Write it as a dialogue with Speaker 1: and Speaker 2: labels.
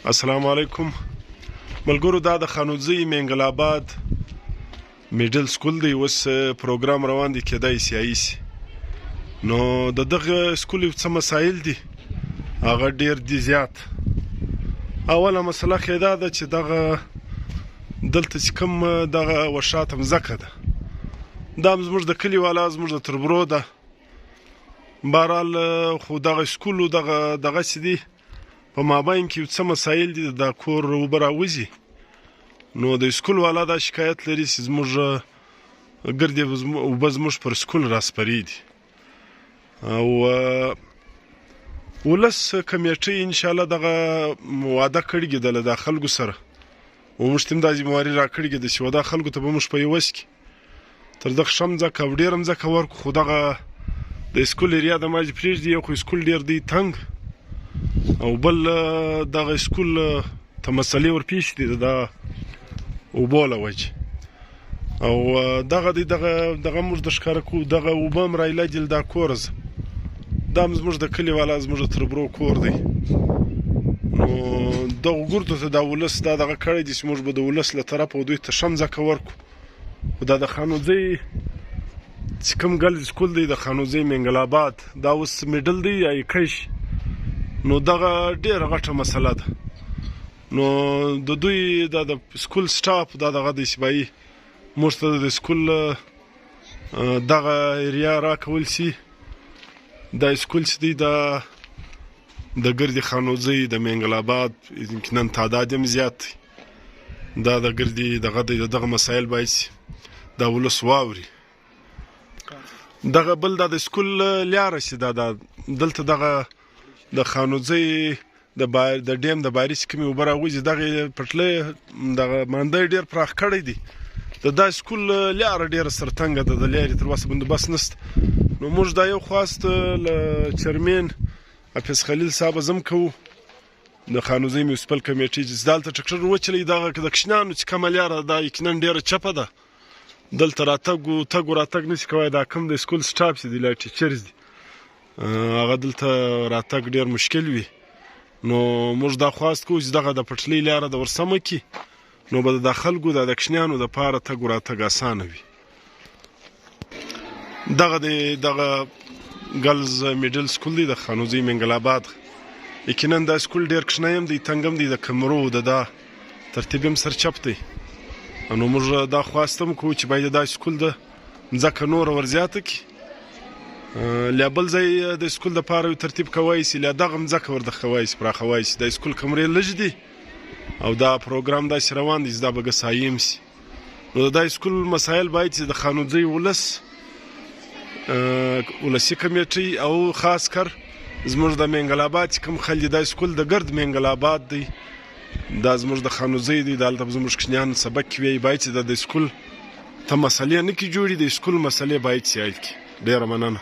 Speaker 1: السلام علیکم ملګرو. دا د خانوزی منګل آباد میډل سکول دی. اوس پروګرام روان دی کېدای سي ایسي. نو د دغه سکول څه مسایل دي هغه ډیر دي زیات. اوله مسله خې دا ده چې دغه دلته چې کوم دغه ورشاته مځکه ده دا زموږ د کلي والا زموږ د تربرو ده. بهرحال خو دغه سکول دغسې دي په مابین کې څه مسایل دي د کور اوبه راوځي. نو د سکول والا دا شکایت لري چې زموږ ګردې اوبه زموږ پر سکول راسپرې دي. او ولس کمیټۍ انشاءالله دغه وعده کړې ده له دا خلکو سره او موږ ته هم دا ذمهواري راکړې ده چې دا خلکو ته به موږ په یو وس کې تر دغه ښه مځکه او ډېره مځکه ورکړو. خو دغه د سکول ایریا د ماجې پرېږدي. یو خو سکول ډېر دی تنګ او بل دغه سکول ته مسلې ورپېښ دي د اوبو له وجې. او دغه دی دغه موږ د ښکاره کوو دغه اوبه هم رایلاجي له دا کوره زه دا هم زموږ د کلي والا زموږ د تربرو کور دی. نو دغو ګردو ته دا ولس دا دغه کړی دی چې موږ به د ولس له طرفه دوی ته ښه مځکه ورکړو. خو دا د خانوزۍ چې کوم ګرلز سکول دی د خانوزۍ منګل آباد دا اوس میډل دی یا کش. نو دغه ډېره غټه مسله ده. نو د دوی د سکول سټاف دغه د شبایي موږ ته د سکول دغه ایریا راکول سي. دا سکول چې دی د ګردې خانوزۍ د منګل آباد یمکنا تعداد هم زیات دی. دا د ګردې دغه مسایل باید دا ولس واوري. دغه بل د سکول لیاره چې دلته دغه د خانوزۍ د ډیم د باري چې کومې اوبه راوځي دغه پټلۍ دغه ماندی ډېر پراخ کړی دی. دا سکول لیاره ډېره سرتنګه ده. د لیارې تر اوسه بندوبست نشته. نو موږ دا یو خواست له چیرمین حافظ خلیل صاحب زم کوو د خانوزۍ میونسپل کمیټې چې دلته ټکټر وچلوي. دغه د کشنانو چې کومه لیاره دا یقینا ډېره چپه ده. دلته تګ و راتګ نشي کوی. دا کوم د سکول سټاف چې دی لا ټیچرز دي هغه دلته راتګ ډېر مشکل وي. نو موږ دا خواست کوو چې دغه د پټلۍ لیاره د ورسمه کړي. نو به د خلکو د کشنیانو دپاره تګ و راتګ اسانه وي. دغه ګرلز میډل سکول دی د خانوزۍ منګل آباد. یقینا دا سکول ډېر کوچنی هم دی تنګ هم دی. د کمرو دا ترتیب هم سرچپ دی. نو موږ دا خواست هم کوو چې باید دا سکول د مځکه نوره ورزیاته کړي. لا بل ځای د سکول دپاره یو ترتیب کوی سي. لا دغه مځکه وردخوی سي پراخوی سي. د سکول کمرې لږ دي او دا پروګرام داسې روان دی چې دا به ګسایم سي. نو د دا سکول مسایل باید چې د خانوزۍ ولسي کمیټۍ او خاص کر زموږ د منګل آباد چې کوم خلک دا سکول د ګرد منګل آباد دی دا زموږ د خانوزۍ دی. دا هلته زموږ کوچنیان سبق کوي. باید چې د سکول ته مسلې نه کې جوړي د سکول مسلې باید چې حل کړي. ډېره مننه.